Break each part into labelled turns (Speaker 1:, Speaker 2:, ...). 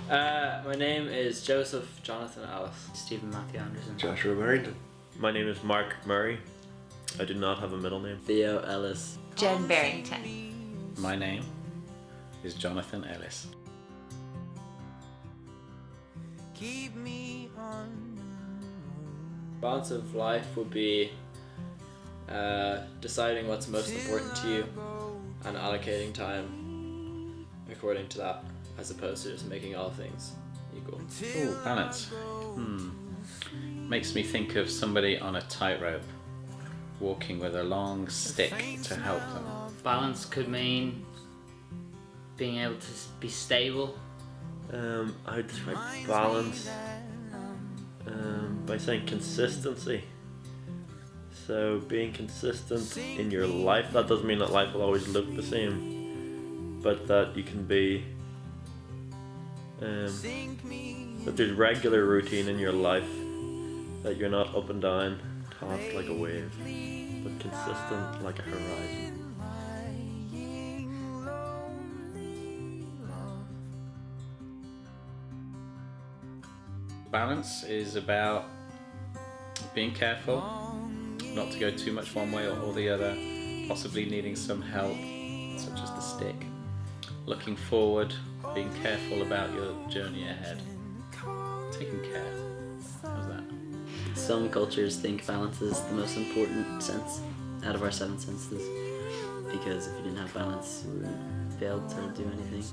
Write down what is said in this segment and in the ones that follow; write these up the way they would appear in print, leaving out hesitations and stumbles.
Speaker 1: My name is Joseph Jonathan Ellis.
Speaker 2: Stephen Matthew Anderson.
Speaker 3: Joshua Barrington.
Speaker 4: My name is Mark Murray. I do not have a middle name.
Speaker 1: Theo Ellis.
Speaker 5: Jen Barrington.
Speaker 6: My name is Jonathan Ellis.
Speaker 7: Keep me on.
Speaker 1: Balance of life would be deciding what's most important to you and allocating time according to that, as opposed to just making all things equal.
Speaker 6: Ooh, balance. Makes me think of somebody on a tightrope walking with a long stick to help them.
Speaker 2: Balance could mean being able to be stable.
Speaker 4: I would describe balance by saying consistency. So being consistent in your life, that doesn't mean that life will always look the same, but that you can be that there's regular routine in your life, that you're not up and down, tossed like a wave, but consistent like a horizon.
Speaker 6: Balance is about being careful not to go too much one way or the other, possibly needing some help, such as the stick. Looking forward, being careful about your journey ahead. Taking care. How's that?
Speaker 8: Some cultures think balance is the most important sense out of our 7 senses, because if you didn't have balance, you wouldn't be able to do anything.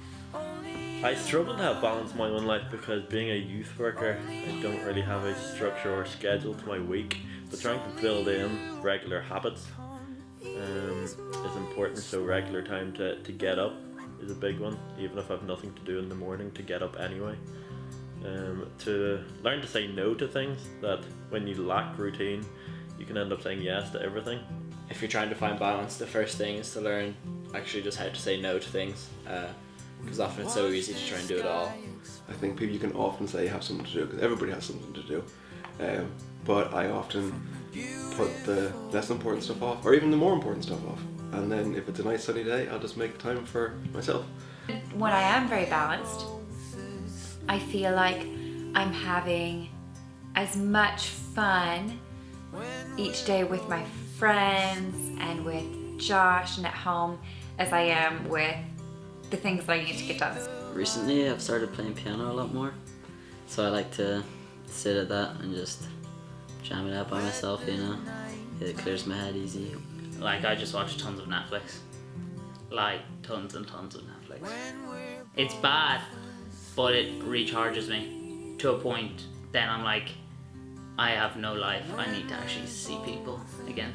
Speaker 4: I struggle to have balance in my own life because being a youth worker, I don't really have a structure or schedule to my week, but trying to build in regular habits is important. So regular time to get up is a big one, even if I have nothing to do in the morning, to get up anyway. To learn to say no to things, that when you lack routine, you can end up saying yes to everything.
Speaker 1: If you're trying to find balance, the first thing is to learn actually just how to say no to things, because often it's so easy to try and do it all.
Speaker 3: I think people, you can often say you have something to do because everybody has something to do, but I often put the less important stuff off, or even the more important stuff off, and then if it's a nice sunny day, I'll just make time for myself.
Speaker 5: When I am very balanced, I feel like I'm having as much fun each day with my friends and with Josh and at home as I am with the things that I need to get done.
Speaker 8: Recently, I've started playing piano a lot more, so I like to sit at that and just jam it out by myself, you know? It clears my head easy.
Speaker 2: Like, I just watch tons of Netflix. Like, tons and tons of Netflix. It's bad, but it recharges me to a point. Then I'm like, I have no life. I need to actually see people again.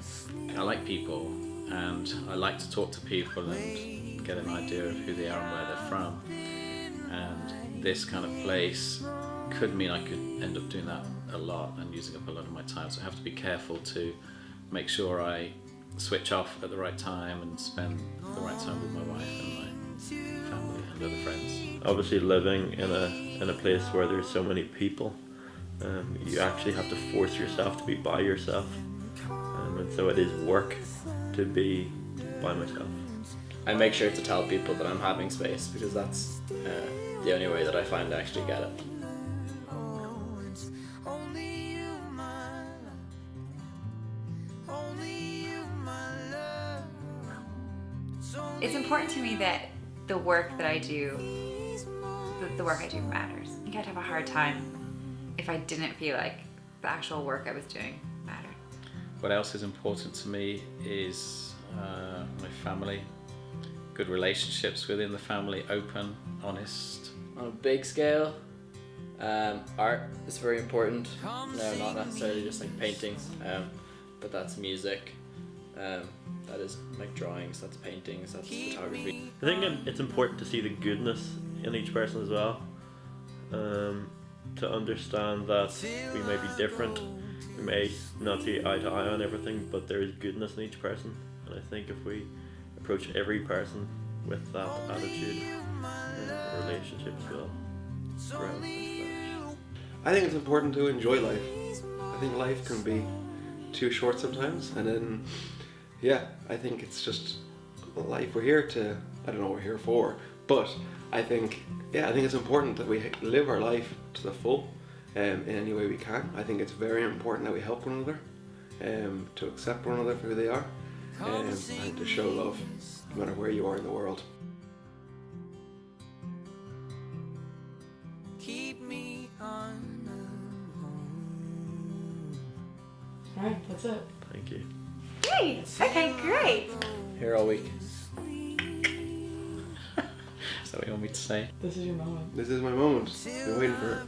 Speaker 6: I like people, and I like to talk to people and get an idea of who they are and where they're from. And this kind of place could mean I could end up doing that a lot and using up a lot of my time. So I have to be careful to make sure I switch off at the right time and spend the right time with my wife and my family and other friends.
Speaker 4: Obviously, living in a place where there's so many people, you actually have to force yourself to be by yourself, and so it is work to be by myself.
Speaker 1: I make sure to tell people that I'm having space, because that's the only way that I find to actually get it.
Speaker 5: It's important to me that the work that I do, the work I do matters. I think I'd have a hard time if I didn't feel like the actual work I was doing mattered.
Speaker 6: What else is important to me is my family, good relationships within the family, open, honest.
Speaker 1: On a big scale, art is very important. No, not necessarily just like paintings, but that's music. That is like drawings, that's paintings, that's photography.
Speaker 4: I think it's important to see the goodness in each person as well, to understand that we may be different, we may not see eye to eye on everything, but there is goodness in each person, and I think if we approach every person with that attitude, relationships will grow and flourish.
Speaker 3: I think it's important to enjoy life. I think life can be too short sometimes, and then I think it's just life. We're here to, I don't know what we're here for, But I think it's important that we live our life to the full in any way we can. I think it's very important that we help one another, to accept one another for who they are, and to show love no matter where you are in the world.
Speaker 7: Keep me on
Speaker 9: Alright, that's it.
Speaker 4: Thank you.
Speaker 5: Great. Okay, great.
Speaker 1: Here all week. Is that what you want me to say?
Speaker 9: This is your moment.
Speaker 3: This is my moment. Been waiting for it.